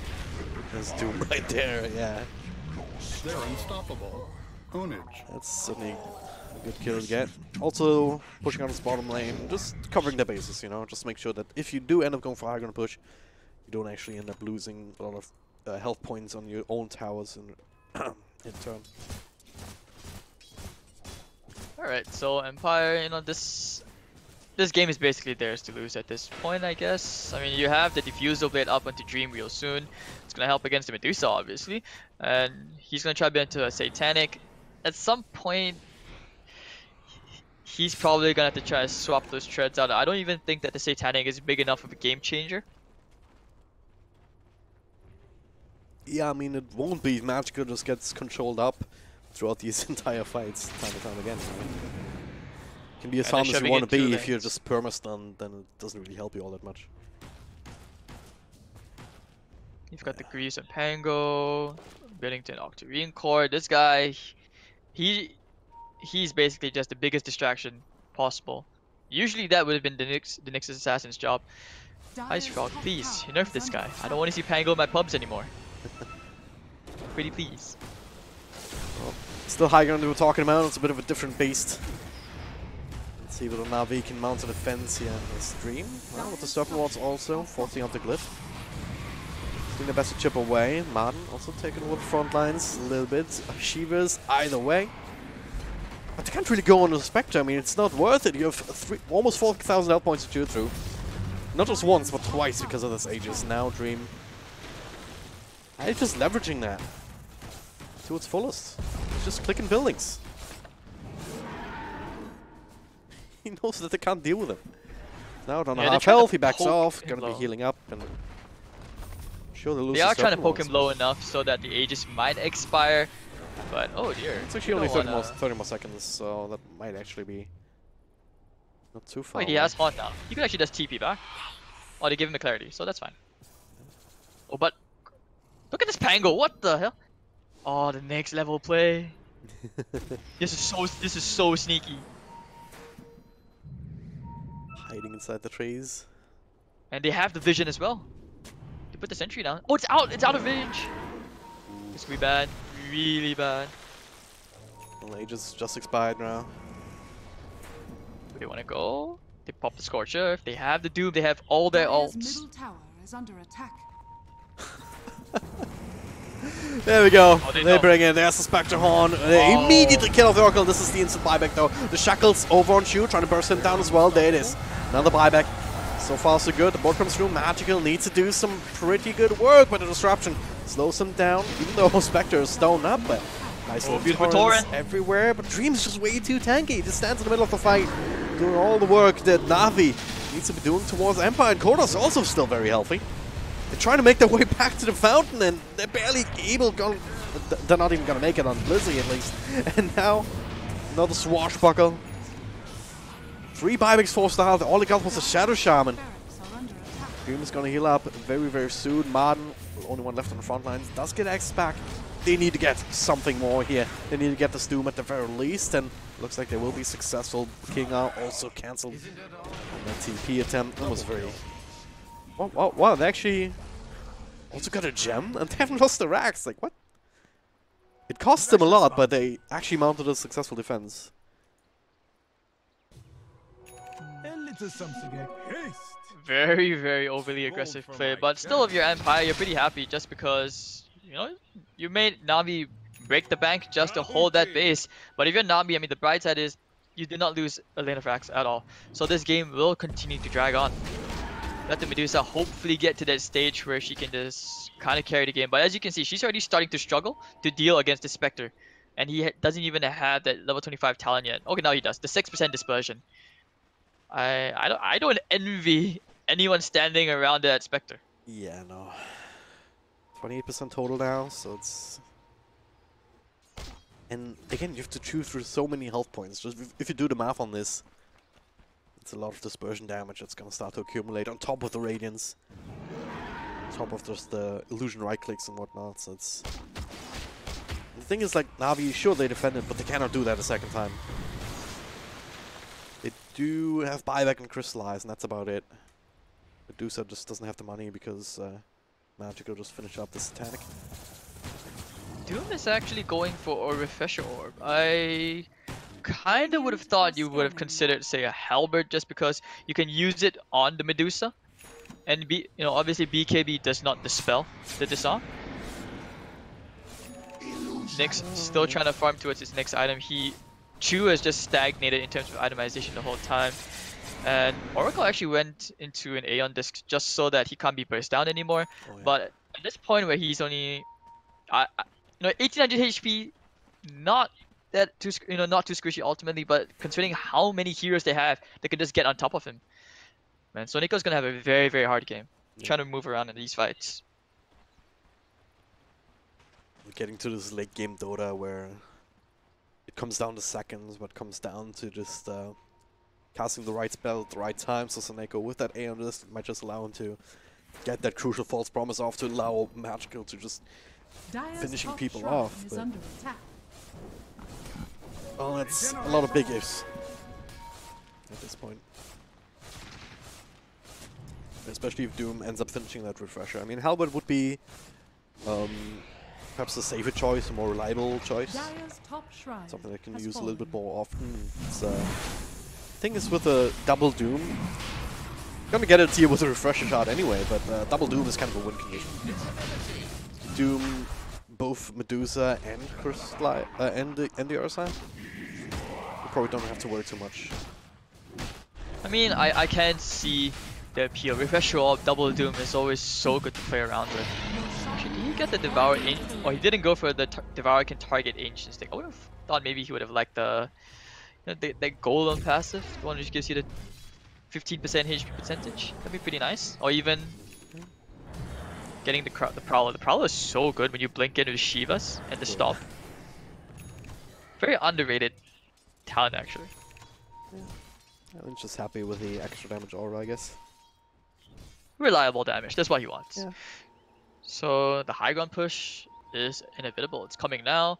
There's Doom right there, yeah. They're unstoppable. Ownage. That's certainly a good kill to get. Also, pushing on this bottom lane, just covering the bases, you know, just make sure that if you do end up going for high ground push, you don't actually end up losing a lot of health points on your own towers in turn. Alright, so Empire, you know, this this game is basically theirs to lose at this point, I guess. I mean, you have the Diffusal Blade up onto Dream real soon. It's gonna help against the Medusa, obviously. And he's gonna try to be into a Satanic. At some point, he's probably gonna have to try to swap those treads out. I don't even think that the Satanic is big enough of a game changer. Yeah, I mean, it won't be. Magical just gets controlled up throughout these entire fights, time and time again. Right? Can be as fun as you want to be. If you're just perma-stunned, then it doesn't really help you all that much. You've got the Grease and Pango, Bennington, Octarine Core. This guy, he's basically just the biggest distraction possible. Usually that would have been the Nyx Assassin's job. Ice Frog, please, nerf this guy. I don't want to see Pango in my pubs anymore. Pretty please. Well, still high ground we were talking about. It's a bit of a different beast. Let's see whether NaVi can mount a defense here in this Dream. Well, with the Serpent Wards also, forcing out the Glyph. Doing the best to chip away. Martin also taking over the front lines a little bit. Shivas either way. But they can't really go on the Spectre. I mean, it's not worth it. You have almost 40,000 health points to chew through. Not just once, but twice because of this Aegis. Now Dream. He's just leveraging that to its fullest. He's just clicking buildings. He knows that they can't deal with him. Now on half health, he backs off. Gonna be healing up and sure they lose. They are trying to poke him low enough so that the Aegis might expire. But oh dear. It's actually only 30 more seconds, so that might actually be not too far. Wait, he has Haunt now. You can actually just TP back. Oh, they give him the clarity, so that's fine. Oh, but look at this Pango. What the hell? Oh, the next level play. This is so sneaky. Hiding inside the trees. And they have the vision as well. They put the sentry down. Oh, it's out. It's out of range. This could be bad. Really bad. Well, Aegis just expired now. Do they want to go? They pop the Scorcher. If they have the Doom, they have all their Dire's ults. middle tower is under attack. There we go. Oh, they bring in. There's the Spectre Horn. They immediately kill off the Oracle. This is the instant buyback though. The Shackles over on Shu, trying to burst him down as well. There it is. Another buyback. So far so good. The board comes through. Magical needs to do some pretty good work, but the disruption slows him down. Even though Spectre is stoned up, but nice little beautiful torrents torrent everywhere. But Dream's just way too tanky. He just stands in the middle of the fight, doing all the work that NaVi needs to be doing towards Empire. And Kodos also still very healthy. They're trying to make their way back to the fountain, and they're barely able. They're not even gonna make it on Blizzy at least. And now another swashbuckle. 3 buybacks forced out. All he got was a Shadow Shaman. Doom is gonna heal up very, very soon. Martin, the only one left on the front lines, does get X back. They need to get something more here. They need to get this Doom at the very least, and looks like they will be successful. King also cancelled on that TP attempt. That was very. Wow, they actually also got a gem and they haven't lost the racks. Like, what? It cost them a lot, but they actually mounted a successful defense. A little something at haste. Very, very overly aggressive play. But still, if you're Empire, you're pretty happy just because, you know, you made NaVi break the bank just to hold that base. But if you're NaVi, I mean, the bright side is you did not lose a lane of racks at all. So this game will continue to drag on. Let the Medusa hopefully get to that stage where she can just kind of carry the game. But as you can see, she's already starting to struggle to deal against the Spectre. And he doesn't even have that level 25 talent yet. Okay, now he does. The 6% dispersion. I don't envy anyone standing around that Spectre. Yeah, no. 28% total now, so it's... And again, you have to chew through so many health points. Just if you do the math on this, it's a lot of dispersion damage that's gonna start to accumulate on top of the Radiance. On top of just the illusion right clicks and whatnot, so it's... The thing is, like, NaVi, sure they defended, but they cannot do that a second time. They do have buyback and crystallize, and that's about it. Medusa just doesn't have the money because Magical just finished up the Satanic. Doom is actually going for a Refresher Orb. I kind of would have thought you would have considered, say, a Halberd just because you can use it on the Medusa. And, obviously BKB does not dispel the disarm. Nyx still trying to farm towards his next item. Chu has just stagnated in terms of itemization the whole time. And Oracle actually went into an Aeon disc just so that he can't be burst down anymore. Oh, yeah. But at this point where he's only, 1800 HP, not that too, not too squishy ultimately, but considering how many heroes they have, they can just get on top of him. Man, so Nico's gonna have a very, very hard game trying to move around in these fights. We're getting to this late game Dota where it comes down to seconds, but comes down to just casting the right spell at the right time. So Seneko with that Aeon Disc might just allow him to get that crucial false promise off to allow Magical to just finishing people off. But well, that's a lot of big ifs at this point. Especially if Doom ends up finishing that refresher. I mean, Halberd would be perhaps a safer choice, a more reliable choice. Something that can use a little bit more often. It's, thing is with a double Doom, gonna get it here with a refresher shot anyway, but double Doom is kind of a win condition. Doom both Medusa and Crystal and the other side. You probably don't have to worry too much. I mean, I can't see the appeal. Refresher Orb, double Doom is always so good to play around with. Actually, did he get the Devour in? Oh, he didn't go for the Devour can target Ancients thing. I would have thought maybe he would have liked the, the Golem passive, the one which gives you the 15% HP percentage. That'd be pretty nice. Or even getting the Prowler. The Prowler is so good when you blink into the Shivas and the stop. Very underrated talent, actually. I'm just happy with the extra damage aura, I guess. Reliable damage, that's what he wants. Yeah. So the high ground push is inevitable. It's coming now.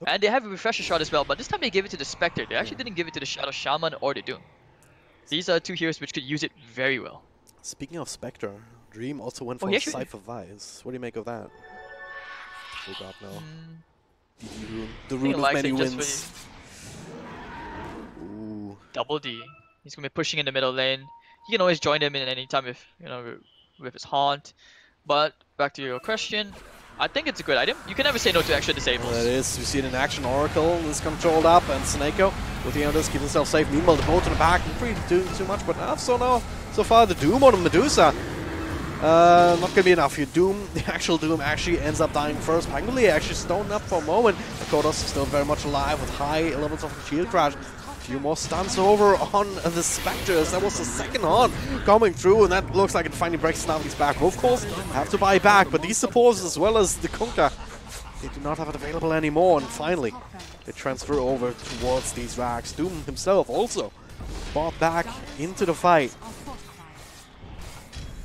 And they have a refresher shot as well, but this time they gave it to the Spectre. They actually didn't give it to the Shadow Shaman or the Doom. These are two heroes which could use it very well. Speaking of Spectre, Dream also went for a Cypher Vice. What do you make of that? Oh god, no. The rune of many wins. Ooh. Double D. He's gonna be pushing in the middle lane. You can always join him in any time if with his haunt. But back to your question, I think it's a good item. You can never say no to extra disables. Well, it is. We see it in action. Oracle is controlled up, and Seneko with the Elders keeping himself safe. Meanwhile, the boat in the back, not really doing too much, but enough. So far, the Doom on Medusa. Not gonna be enough here. Doom, the actual Doom, actually ends up dying first. Pangoli actually stoned up for a moment. Kodos is still very much alive with high levels of shield crash. Few more stunts over on the Spectres. That was the second haunt coming through, and that looks like it finally breaks NaVi's back. Of course, have to buy back, but these supports as well as the Kunkka, they do not have it available anymore, and finally they transfer over towards these racks. Doom himself also bought back into the fight.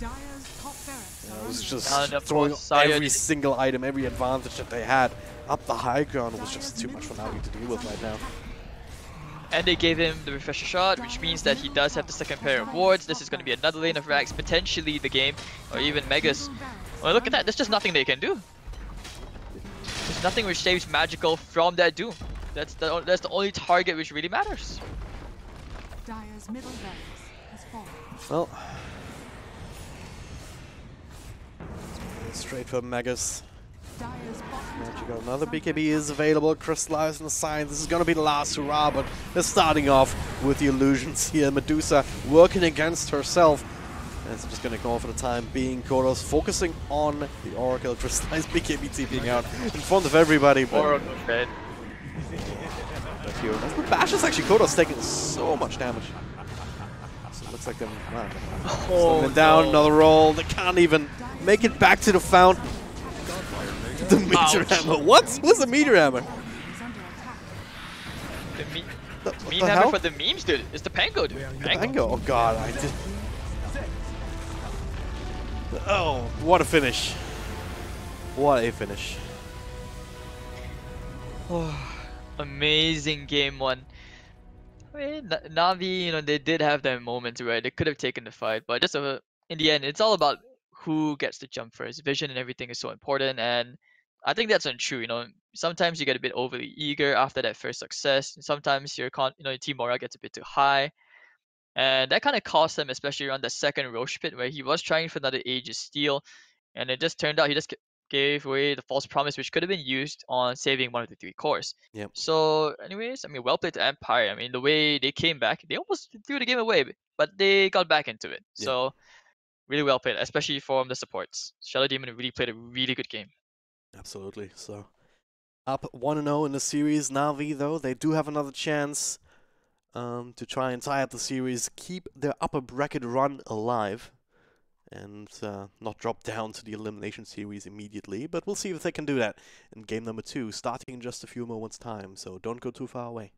It was just throwing every single item, every advantage that they had up the high ground. Was just too much for NaVi to deal with right now. And they gave him the refresher shot, which means that he does have the second pair of wards. This is going to be another lane of racks, potentially the game, or even Megas. Well, look at that. There's just nothing they can do. There's nothing which saves Magical from that Doom. That's the only target which really matters. Dire's middle barracks has fallen. Well, straight for Megas. Magical. Another BKB is available. Crystallized in the side. This is going to be the last hurrah, but they're starting off with the illusions here. Medusa working against herself. And it's just going to ignore for the time being. Kodos focusing on the Oracle. Crystallized BKB TPing out in front of everybody. Oracle dead. The bash is actually Kodos taking so much damage. So it looks like them down, another roll. They can't even make it back to the fount. The meteor hammer. What? What's the meteor hammer? The meme hammer for the memes, dude. It's the Pango, dude. Pango. Oh god, I did. Oh, what a finish! What a finish! Oh, amazing game one. I mean, NaVi, they did have their moments where they could have taken the fight, but just in the end, it's all about who gets the jump first. Vision and everything is so important, and I think that's untrue. Sometimes you get a bit overly eager after that first success. Sometimes your team morale gets a bit too high, and that kind of cost them, especially around the second Roche pit where he was trying for another Aegis steal, and it just turned out he just gave away the false promise, which could have been used on saving one of the 3 cores. Yep. So, anyways, I mean, well played to Empire. I mean, the way they came back, they almost threw the game away, but they got back into it. Yeah. So, really well played, especially from the supports. Shadow Demon really played a really good game. Absolutely. So, up 1-0 in the series. NaVi, though, they do have another chance to try and tie up the series, keep their upper bracket run alive, and not drop down to the elimination series immediately. But we'll see if they can do that in game number 2, starting in just a few moments' time. So don't go too far away.